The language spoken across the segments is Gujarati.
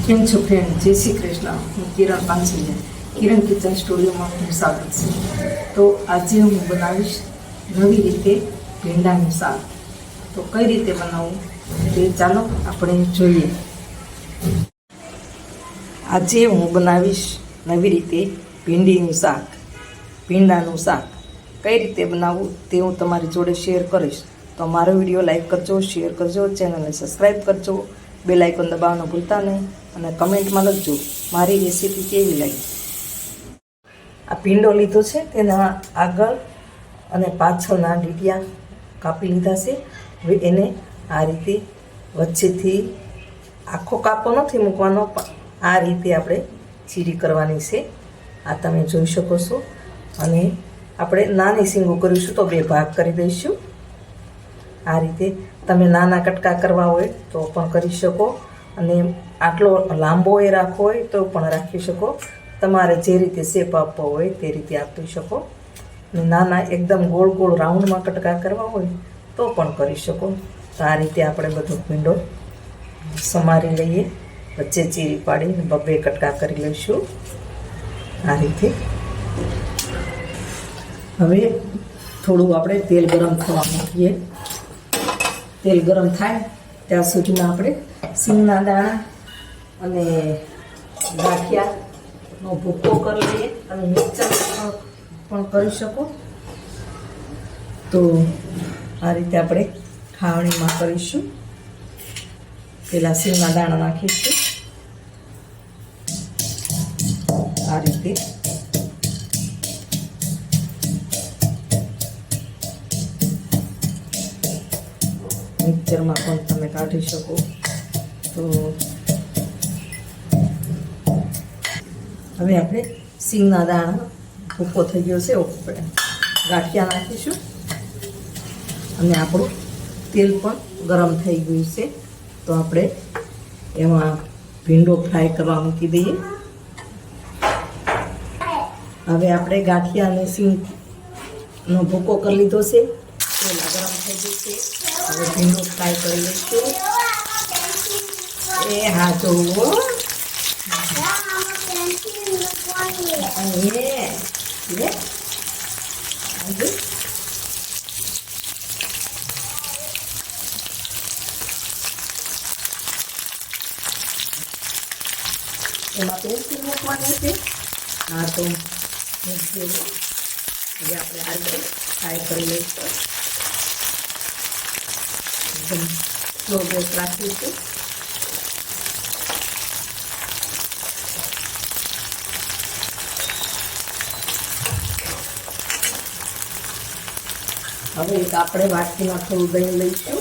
કેમ છો ફ્રેન્ડ? જય શ્રી કૃષ્ણ. હું કિરણ પાંચલિયા, કિરણ કિચન સ્ટુડિયોમાં આપનું સ્વાગત છે. તો આજે હું બનાવીશ નવી રીતે ભીંડાનું શાક. તો કઈ રીતે બનાવવું તે ચાલો આપણે જોઈએ. આજે હું બનાવીશ નવી રીતે ભીંડીનું શાક, ભીંડાનું શાક. કઈ રીતે બનાવવું તે હું તમારી જોડે શેર કરીશ. તો મારો વિડીયો લાઈક કરજો, શેર કરજો, ચેનલને સબસ્ક્રાઈબ કરજો, બેલ આઇકોન દબાવવાનું ભૂલતા નહીં અને કમેન્ટમાં લખજો મારી રેસીપી કેવી લાગી. આ ભીંડો લીધો છે, તેના આગળ અને પાછળના ડીટિયા કાપી લીધા છે. હવે એને આ રીતે વચ્ચેથી આખો કાપો નથી મૂકવાનો, પણ આ રીતે આપણે ચીરી કરવાની છે. આ તમે જોઈ શકો છો. અને આપણે નાની શીંગો કરીશું તો 2 ભાગ કરી દઈશું. આ રીતે તમે નાના કટકા કરવા હોય તો પણ કરી શકો, અને આટલો લાંબો એ રાખવો હોય તો પણ રાખી શકો. તમારે જે રીતે શેપ આપવો હોય તે રીતે આપી શકો. અને નાના એકદમ ગોળ ગોળ રાઉન્ડમાં કટકા કરવા હોય તો પણ કરી શકો. તો આ રીતે આપણે બધો ભીંડો સમારી લઈએ, વચ્ચે ચીરી પાડીને 2 કટકા કરી લઈશું આ રીતે. હવે થોડું આપણે તેલ ગરમ થવા મૂકીએ. તેલ ગરમ થાય ત્યાં સુધીમાં આપણે સિંગના દાણા અને ગાંઠિયાનો ભૂકો કરી લઈએ. તમે મિક્સર પણ કરી શકો. તો આ રીતે આપણે ખાવણીમાં કરીશું. પહેલાં સિંગના દાણા નાખીશું આ રીતે. મિક્સરમાં પણ તમે કાઢી શકો. તો હવે આપણે સિંગના દાણા ભૂકો થઈ ગયો છે, આપણે ગાંઠિયા નાખીશું. અને આપણું તેલ પણ ગરમ થઈ ગયું છે. તો આપણે એમાં ભીંડો ફ્રાય કરવા મૂકી દઈએ. હવે આપણે ગાંઠિયા અને સિંગનો ભૂકો કરી લીધો છે, તેલ ગરમ થઈ ગયું છે. હવે ભીંડો ફ્રાય કરી લઈશું. એ હા જોવો, એમાં પેન્સિલ મૂકવાની છે. હા તો મૂકી દેવું. હવે આપણે આ રીતે ફ્રાય કરી લઈશું. એકદમ સ્લો ગેસ રાખીશું. હવે એક આપણે વાટકીમાં થોડું દહીં લઈશું.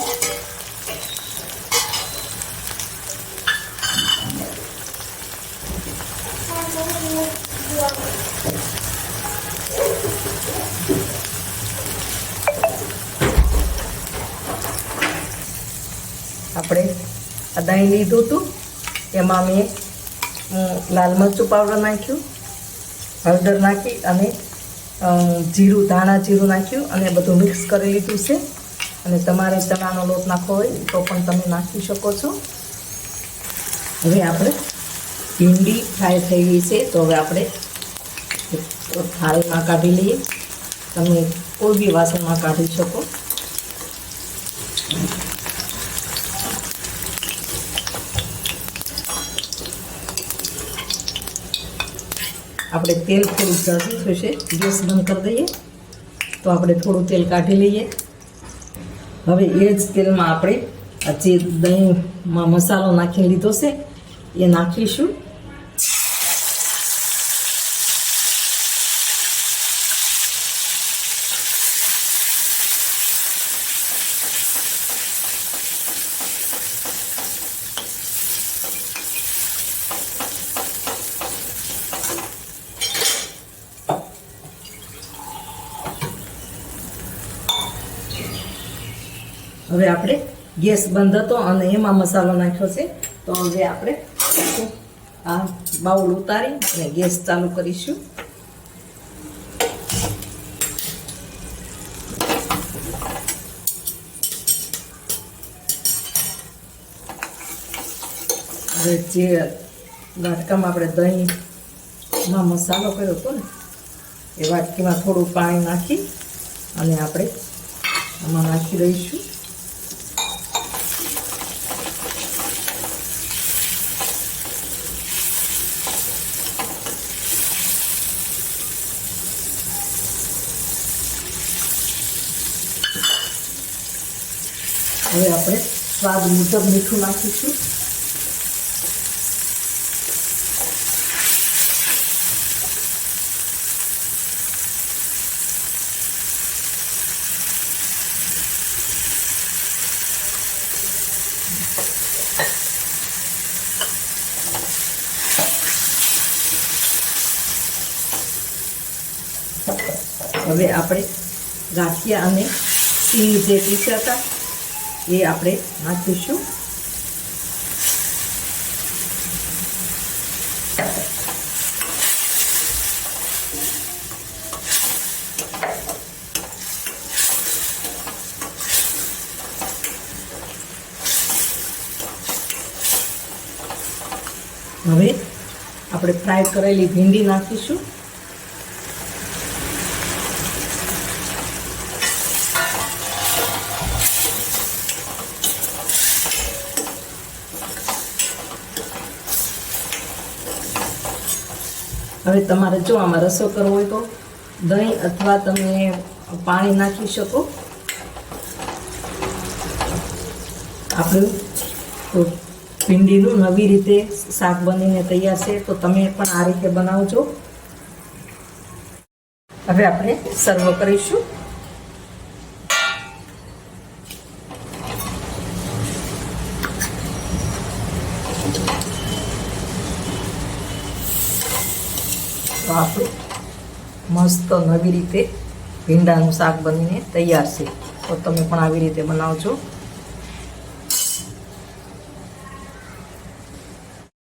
આપણે આ દહીં લીધું હતું, એમાં મેં લાલ મરચું પાવડર નાખ્યું, હળદર નાખી અને જીરું, ધાણા જીરું નાખ્યું અને બધું મિક્સ કરી લીધું છે. અને તમારે ચણાનો લોટ નાખવો હોય તો પણ તમે નાખી શકો છો. હવે આપણે ભીંડી ફ્રાય થઈ ગઈ છે, તો હવે આપણે થાળીમાં કાઢી લઈએ. તમે કોઈ બી વાસણમાં કાઢી શકો. આપણે તેલ થોડું ઝાઝું થશે, ગેસ બંધ કરી દઈએ. તો આપણે થોડું તેલ કાઢી લઈએ. હવે એ જ તેલમાં આપણે આ જે દહીંમાં મસાલો નાખી લીધો છે એ નાખીશું. હવે આપણે ગેસ બંધ હતો અને એમાં મસાલો નાખ્યો છે. તો હવે આપણે આ બાઉલ ઉતારી અને ગેસ ચાલુ કરીશું. હવે જે વાટકામાં આપણે દહીંમાં મસાલો કર્યો હતો ને એ વાટકીમાં થોડું પાણી નાખી અને આપણે આમાં નાખી દઈશું. હવે આપણે સ્વાદ મુજબ મીઠું નાખીશું. હવે આપણે ગાંઠિયા અને તીલ જે પીસ્યા હતા એ આપણે નાખીશું. હવે આપણે ફ્રાય કરેલી ભીંડી નાખીશું. હવે તમારે જો આમાં રસો કરવો હોય તો દહીં અથવા તમે પાણી નાખી શકો. આપણું ભીંડીનું નવી રીતે શાક બનીને તૈયાર છે, તો તમે પણ આ રીતે બનાવજો. હવે આપણે સર્વ કરીશું. તો આપણું મસ્ત નવી રીતે ભીંડાનું શાક બનીને તૈયાર છે, તો તમે પણ આવી રીતે બનાવજો.